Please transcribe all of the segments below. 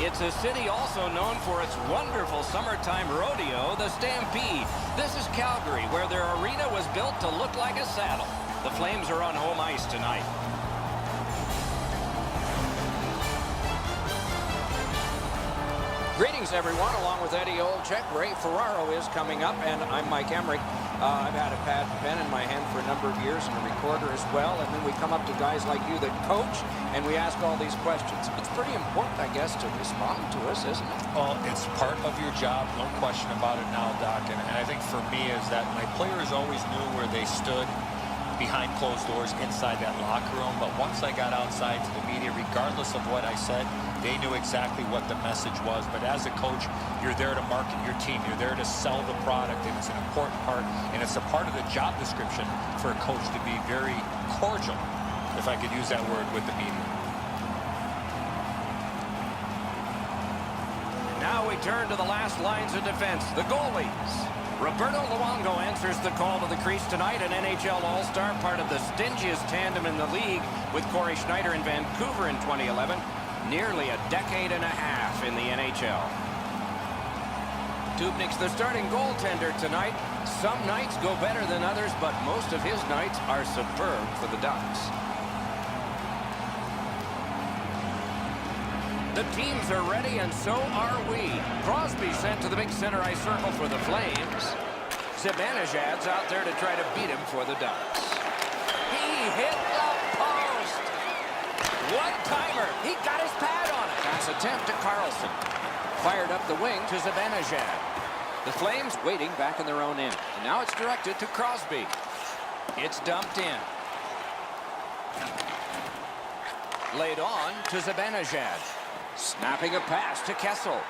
It's a city also known for its wonderful summertime rodeo, the Stampede. This is Calgary, where their arena was built to look like a saddle. The Flames are on home ice tonight. Greetings, everyone. Along with Eddie Olczyk, Ray Ferraro is coming up, and I'm Mike Emmerich. I've had a pad and pen in my hand for a number of years and a recorder as well, and then we come up to guys like you that coach, and we ask all these questions. It's pretty important, I guess, to respond to us, isn't it? Well, it's part of your job, no question about it now, Doc, and I think for me is that my players always knew where they stood behind closed doors inside that locker room, but once I got outside to the media, regardless of what I said, they knew exactly what the message was. But as a coach, you're there to market your team. You're there to sell the product, and it's an important part, and it's a part of the job description for a coach to be very cordial, if I could use that word, with the media. Now we turn to the last lines of defense, the goalies. Roberto Luongo answers the call to the crease tonight, an NHL All-Star, part of the stingiest tandem in the league with Corey Schneider in Vancouver in 2011. Nearly a decade and a half in the NHL. Dubnyk's the starting goaltender tonight. Some nights go better than others, but most of his nights are superb for the Ducks. The teams are ready, and so are we. Crosby sent to the big center ice circle for the Flames. Zibanejad's out there to try to beat him for the Ducks. He hit the post. One-timer. He got his pad on it. Pass attempt to Carlson. Fired up the wing to Zibanejad. The Flames waiting back in their own end. And now it's directed to Crosby. It's dumped in. Laid on to Zibanejad. Snapping a pass to Kessel.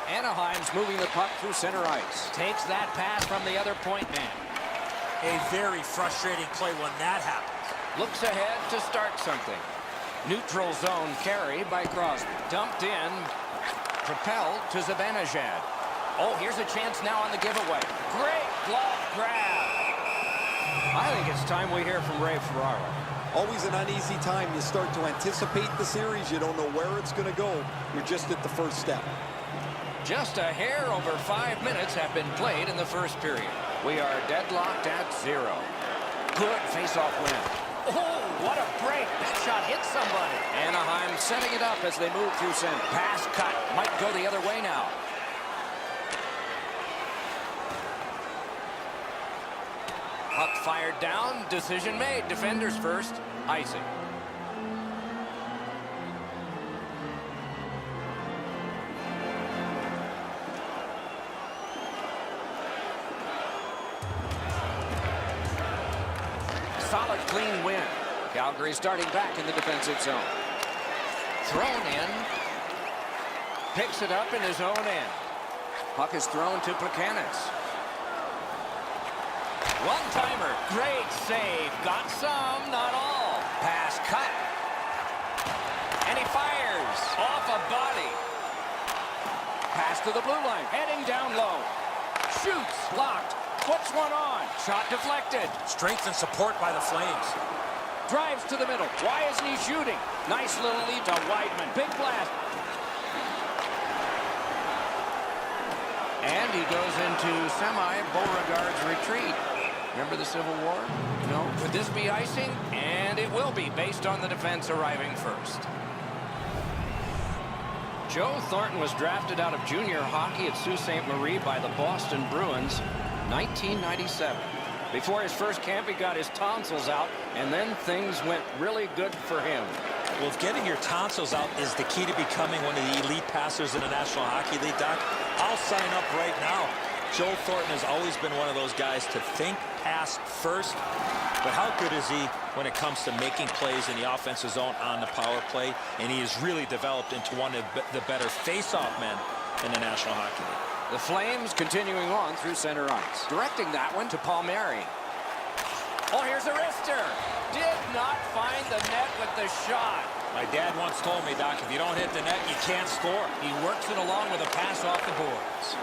Anaheim's moving the puck through center ice. Takes that pass from the other point man. A very frustrating play when that happens. Looks ahead to start something. Neutral zone carry by Crosby. Dumped in. Propelled to Zibanejad. Oh, here's a chance now on the giveaway. Great glove grab. I think it's time we hear from Ray Ferraro. Always an uneasy time. You start to anticipate the series. You don't know where it's going to go. You're just at the first step. Just a hair over 5 minutes have been played in the first period. We are deadlocked at 0. Good face-off win. Oh, what a break. That shot hit somebody. Anaheim setting it up as they move through center. Pass cut. Might go the other way now. Puck fired down. Decision made. Defenders first. Icing. Solid, clean win. Calgary starting back in the defensive zone. Thrown in. Picks it up in his own end. Puck is thrown to Plekanec. One-timer. Great save. Got some, not all. Pass cut. And he fires. Off a body. Pass to the blue line. Heading down low. Shoots. Blocked. Puts one on. Shot deflected. Strength and support by the Flames. Drives to the middle. Why isn't he shooting? Nice little lead to Weidman. Big blast. And he goes into semi-Beauregard's retreat. Remember the Civil War? No. Could this be icing? And it will be, based on the defense arriving first. Joe Thornton was drafted out of junior hockey at Sault Ste. Marie by the Boston Bruins, 1997. Before his first camp, he got his tonsils out, and then things went really good for him. Well, if getting your tonsils out is the key to becoming one of the elite passers in the National Hockey League, Doc, I'll sign up right now. Joe Thornton has always been one of those guys to think pass first, but how good is he when it comes to making plays in the offensive zone on the power play? And he has really developed into one of the better face-off men in the National Hockey League. The Flames continuing on through center ice. Directing that one to Palmieri. Oh, here's a wrister. Did not find the net with the shot. My dad once told me, Doc, if you don't hit the net, you can't score. He works it along with a pass off the boards.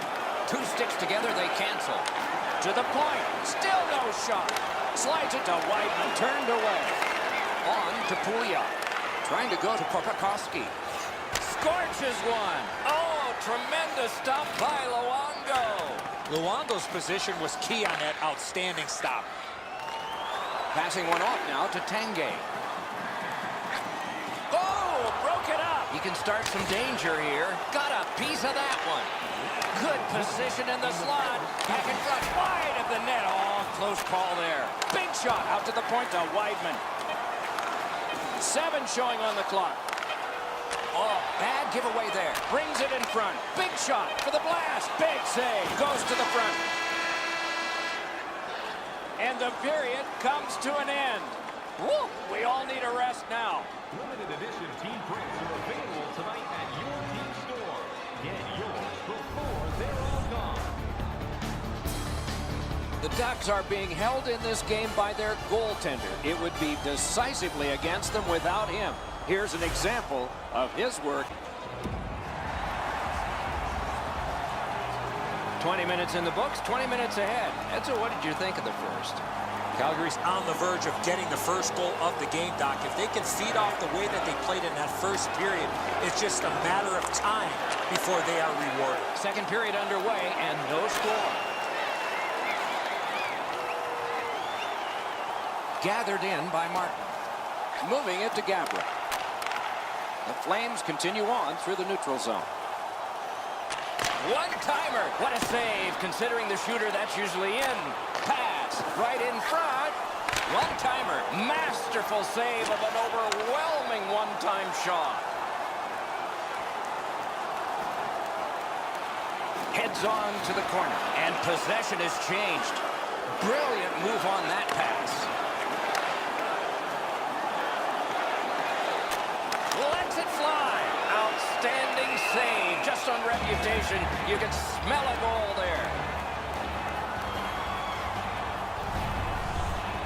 Two sticks together, they cancel. To the point. Still no shot. Slides it to Weidman. Turned away. On to Pouliot. Trying to go to Popakowski. scorches one. Oh, tremendous stop by Luongo. Luongo's position was key on that outstanding stop. Passing one off now to Tanguay. Oh, broke it up. He can start some danger here. Got a piece of that one. Good position in the slot. Back in front, wide of the net. Oh, close call there. Big shot out to the point to Weidman. 7 showing on the clock. Oh, bad giveaway there. Brings it in front. Big shot for the blast. Big save. Goes to the front. And the period comes to an end. Woo! We all need a rest now. Limited edition team prints are available tonight at your team store. Get yours before they're all gone. The Ducks are being held in this game by their goaltender. It would be decisively against them without him. Here's an example of his work. 20 minutes in the books, 20 minutes ahead. Edzo, what did you think of the first? Calgary's on the verge of getting the first goal of the game, Doc. If they can feed off the way that they played in that first period, it's just a matter of time before they are rewarded. Second period underway and no score. Gathered in by Martin. Moving it to Gabra. The Flames continue on through the neutral zone. One-timer. What a save, considering the shooter that's usually in. Pass right in front. One-timer. Masterful save of an overwhelming one-time shot. Heads on to the corner, and possession is changed. Brilliant move on that pass. Lets it fly. Outstanding save. Just on reputation, you can smell a goal there.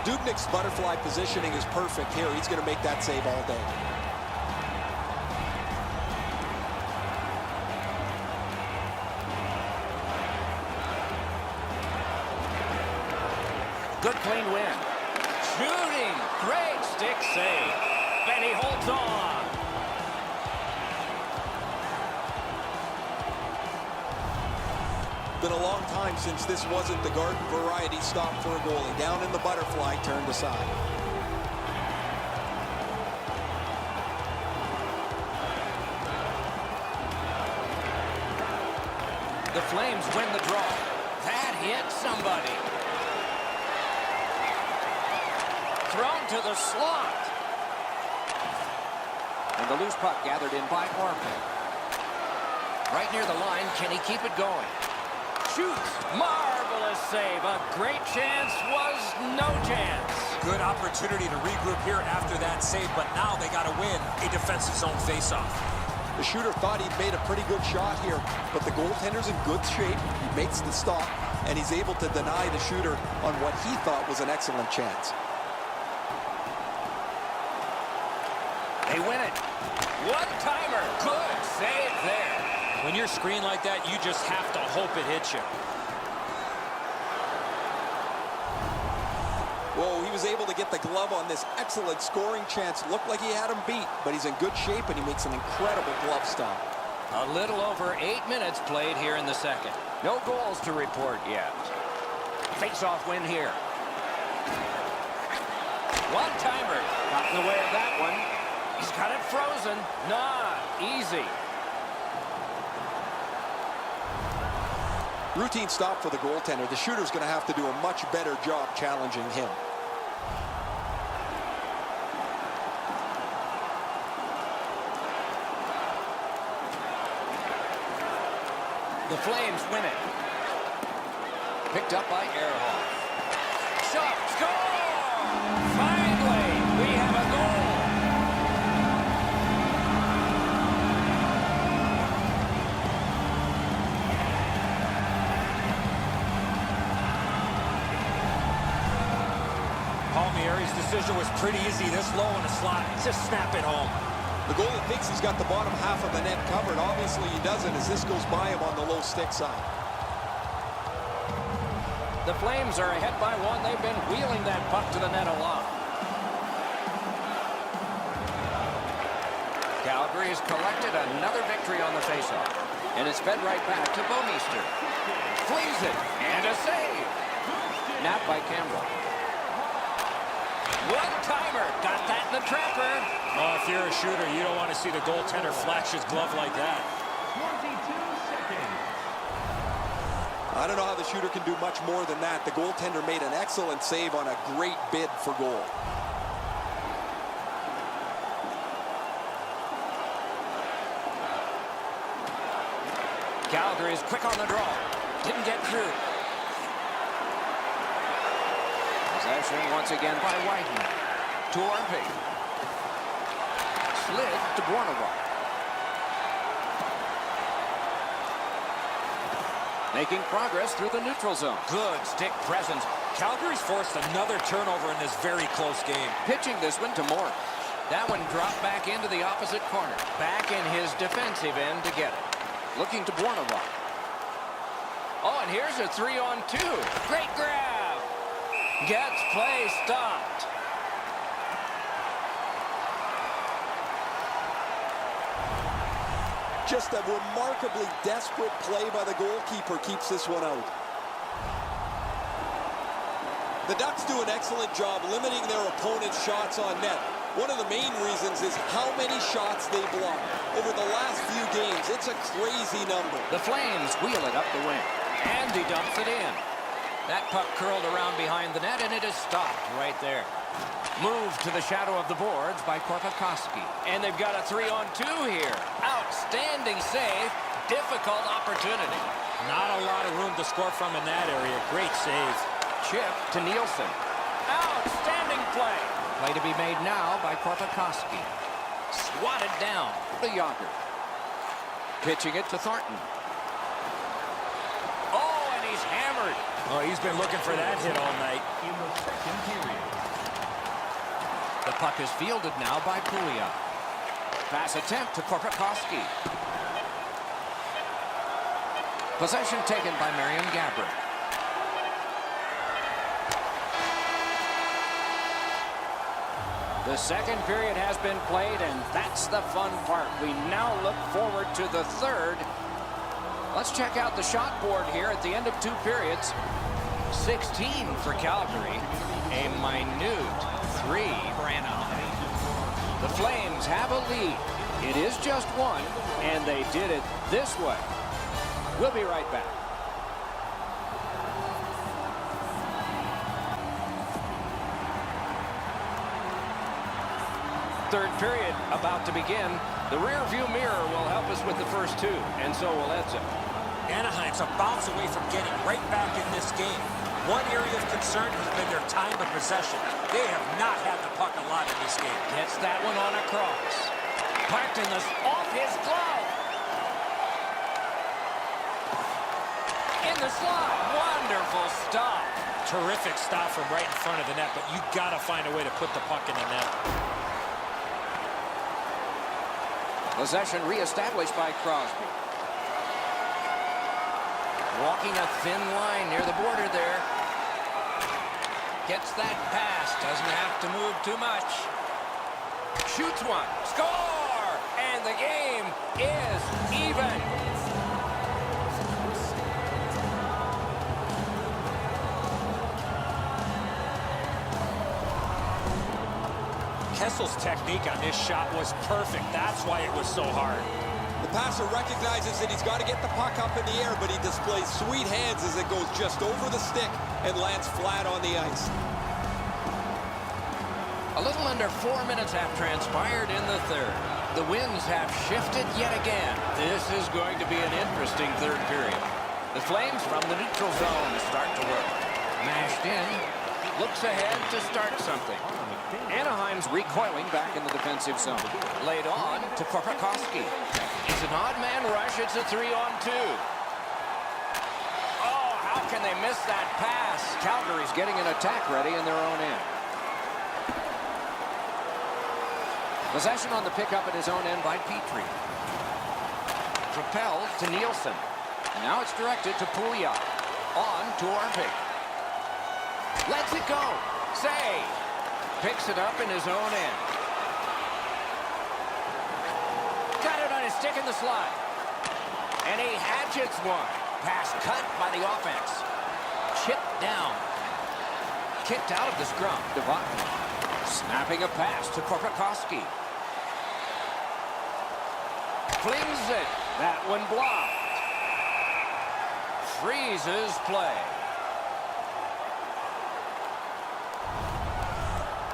Dubnyk's butterfly positioning is perfect here. He's going to make that save all day. Good clean win. Shooting. Great stick save. And he holds on. Been a long time since this wasn't the garden variety stop for a goalie. Down in the butterfly, turned aside. The Flames win the draw. That hit somebody. Thrown to the slot. And the loose puck gathered in by Orphan. Right near the line, can he keep it going? Shoots. Marvelous save. A great chance was no chance. Good opportunity to regroup here after that save, but now they got to win a defensive zone faceoff. The shooter thought he'd made a pretty good shot here, but the goaltender's in good shape. He makes the stop, and he's able to deny the shooter on what he thought was an excellent chance. They win it. One-timer. Good save there. When you're screened like that, you just have to hope it hits you. Whoa, he was able to get the glove on this excellent scoring chance. Looked like he had him beat, but he's in good shape, and he makes an incredible glove stop. A little over 8 minutes played here in the second. No goals to report yet. Face-off win here. One-timer. Got in the way of that one. He's got it frozen. Not easy. Routine stop for the goaltender. The shooter's going to have to do a much better job challenging him. The Flames win it. Picked up by Ehrhoff. Shot, score! Finally, we have a goal. Palmieri's decision was pretty easy. This low in the slot, just snap it home. The goalie thinks he's got the bottom half of the net covered. Obviously, he doesn't as this goes by him on the low stick side. The Flames are ahead by 1. They've been wheeling that puck to the net a lot. Calgary's collected another victory on the faceoff. And it's fed right back to Bouwmeester. Flings it, and a save. Napped by Campbell. One-timer, got that in the trapper. Oh, if you're a shooter, you don't want to see the goaltender flash his glove like that. 22 seconds. I don't know how the shooter can do much more than that. The goaltender made an excellent save on a great bid for goal. Calgary is quick on the draw. Didn't get through. Possession once again by Whiten. To Orpik. Slid to Bornova. Making progress through the neutral zone. Good stick presence. Calgary's forced another turnover in this very close game. Pitching this one to Moore. That one dropped back into the opposite corner. Back in his defensive end to get it. Looking to Bornova. Oh, and here's a 3-on-2. Great grab. Gets play stopped. Just a remarkably desperate play by the goalkeeper keeps this one out. The Ducks do an excellent job limiting their opponent's shots on net. One of the main reasons is how many shots they block. Over the last few games, it's a crazy number. The Flames wheel it up the wing. And he dumps it in. That puck curled around behind the net, and it is stopped right there. Moved to the shadow of the boards by Korpikoski. And they've got a 3-on-2 here. Outstanding save. Difficult opportunity. Not a lot of room to score from in that area. Great save. Chip to Nielsen. Outstanding play. Play to be made now by Korpikoski. Swatted down to Yager. Pitching it to Thornton. Oh, and he's hammered. Oh, he's been looking for that hit all night. In the second period. The puck is fielded now by Pouliot. Pass attempt to Korpikoski. Possession taken by Marian Gaborik. The second period has been played, and that's the fun part. We now look forward to the third. Let's check out the shot board here at the end of 2 periods. 16 for Calgary. A minute 3 for Anaheim. The Flames have a lead. It is just 1, and they did it this way. We'll be right back. Third period about to begin. The rear view mirror will help us with the first 2, and so will Edzo. Anaheim's a bounce away from getting right back in this game. One area of concern has been their time of possession. They have not had the puck a lot in this game. Gets that one on a cross. Parked in this off his glove. In the slot. Wonderful stop. Terrific stop from right in front of the net, but you got to find a way to put the puck in the net. Possession reestablished by Crosby. Walking a thin line near the border there. Gets that pass. Doesn't have to move too much. Shoots one. Score! And the game is even. Kessel's technique on this shot was perfect. That's why it was so hard. The passer recognizes that he's got to get the puck up in the air, but he displays sweet hands as it goes just over the stick and lands flat on the ice. A little under 4 minutes have transpired in the third. The winds have shifted yet again. This is going to be an interesting third period. The Flames from the neutral zone start to work. Mashed in. Looks ahead to start something. Anaheim's recoiling back in the defensive zone. Laid on to Korpikoski. It's an odd man rush. It's a 3-on-2. Oh, how can they miss that pass? Calgary's getting an attack ready in their own end. Possession on the pickup at his own end by Petrie. Propelled to Nielsen. And now it's directed to Pouliot. On to Orpik. Lets it go. Save. Picks it up in his own end. stick in the slide. And he hatchets one. Pass cut by the offense. Chipped down. Kicked out of the scrum. Devon snapping a pass to Korpikoski. Flings it. That one blocked. Freezes play.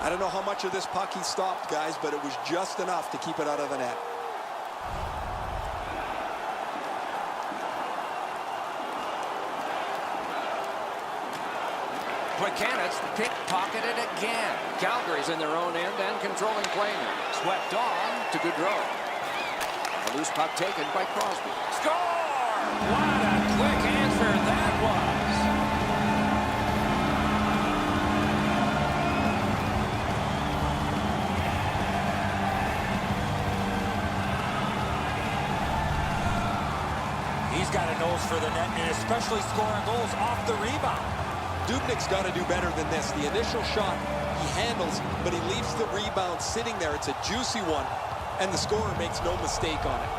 I don't know how much of this puck he stopped, guys, but it was just enough to keep it out of the net. Plekanec pickpocketed again. Calgary's in their own end and controlling play now. Swept on to Gaudreau. A loose puck taken by Crosby. Score! What a quick answer that was. He's got a nose for the net, and especially scoring goals off the rebound. Dubnyk's got to do better than this. The initial shot he handles, but he leaves the rebound sitting there. It's a juicy one, and the scorer makes no mistake on it.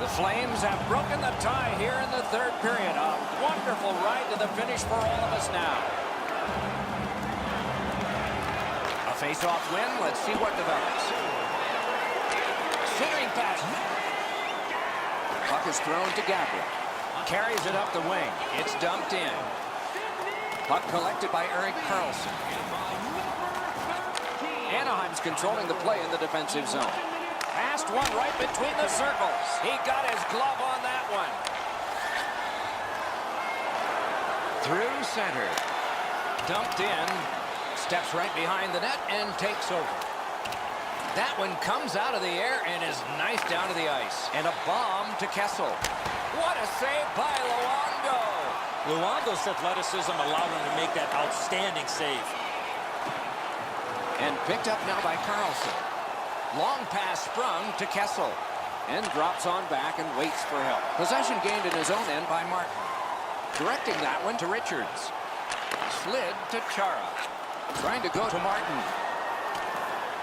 The Flames have broken the tie here in the third period. A wonderful ride to the finish for all of us now. A face-off win. Let's see what develops. Centering pass. Puck is thrown to Gabriel. Carries it up the wing. It's dumped in. Puck collected by Erik Karlsson. Anaheim's controlling the play in the defensive zone. Passed one right between the circles. He got his glove on that one. Through center. Dumped in. Steps right behind the net and takes over. That one comes out of the air and is knifed down to the ice. And a bomb to Kessel. What a save by Luongo. Luongo's athleticism allowed him to make that outstanding save. And picked up now by Karlsson. Long pass sprung to Kessel. And drops on back and waits for help. Possession gained in his own end by Martin. Directing that one to Richards. Slid to Chara. Trying to go to Martin.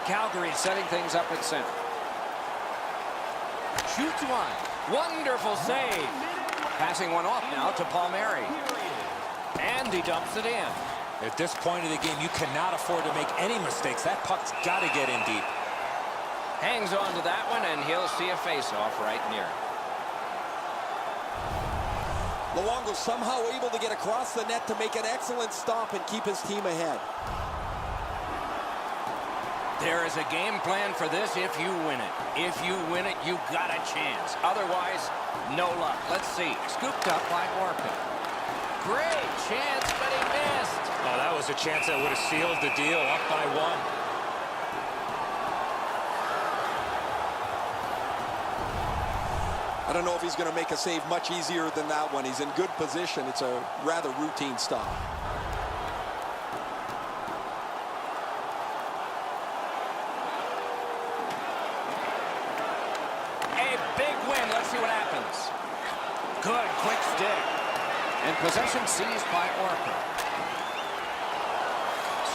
Calgary setting things up at center. Shoots one. Wonderful save. Passing one off now to Palmieri. And he dumps it in. At this point of the game, you cannot afford to make any mistakes. That puck's got to get in deep. Hangs on to that one, and he'll see a face-off right near him. Luongo somehow able to get across the net to make an excellent stop and keep his team ahead. There is a game plan for this if you win it. If you win it, you got a chance. Otherwise, no luck. Let's see. Scooped up by Orpik. Great chance, but he missed. Oh, that was a chance that would have sealed the deal. Up by one. I don't know if he's going to make a save much easier than that one. He's in good position. It's a rather routine stop. Good, quick stick. And possession seized by Orpik.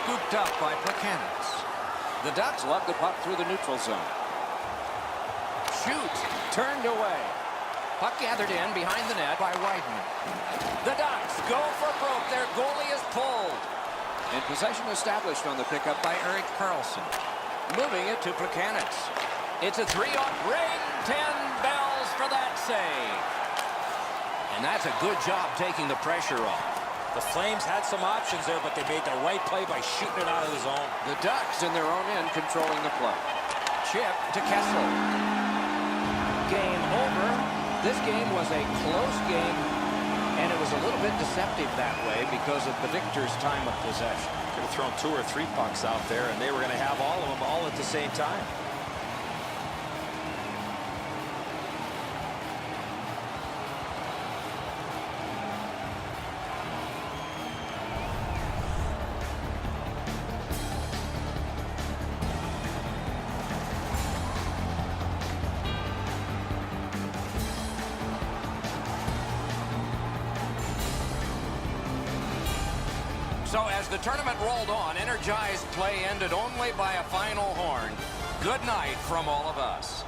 Scooped up by Plekanec. The Ducks lug the puck through the neutral zone. Shoot. Turned away. Puck gathered in behind the net by Wideman. The Ducks go for broke. Their goalie is pulled. And possession established on the pickup by Erik Karlsson. Moving it to Plekanec. It's a 3-on. Ring 10 bells for that save. And that's a good job taking the pressure off. The Flames had some options there, but they made the right play by shooting it out of the zone. The Ducks in their own end controlling the play. Chip to Kessel. Game over. This game was a close game, and it was a little bit deceptive that way because of the victor's time of possession. Could have thrown 2 or 3 pucks out there, and they were going to have all of them all at the same time. So as the tournament rolled on, energized play ended only by a final horn. Good night from all of us.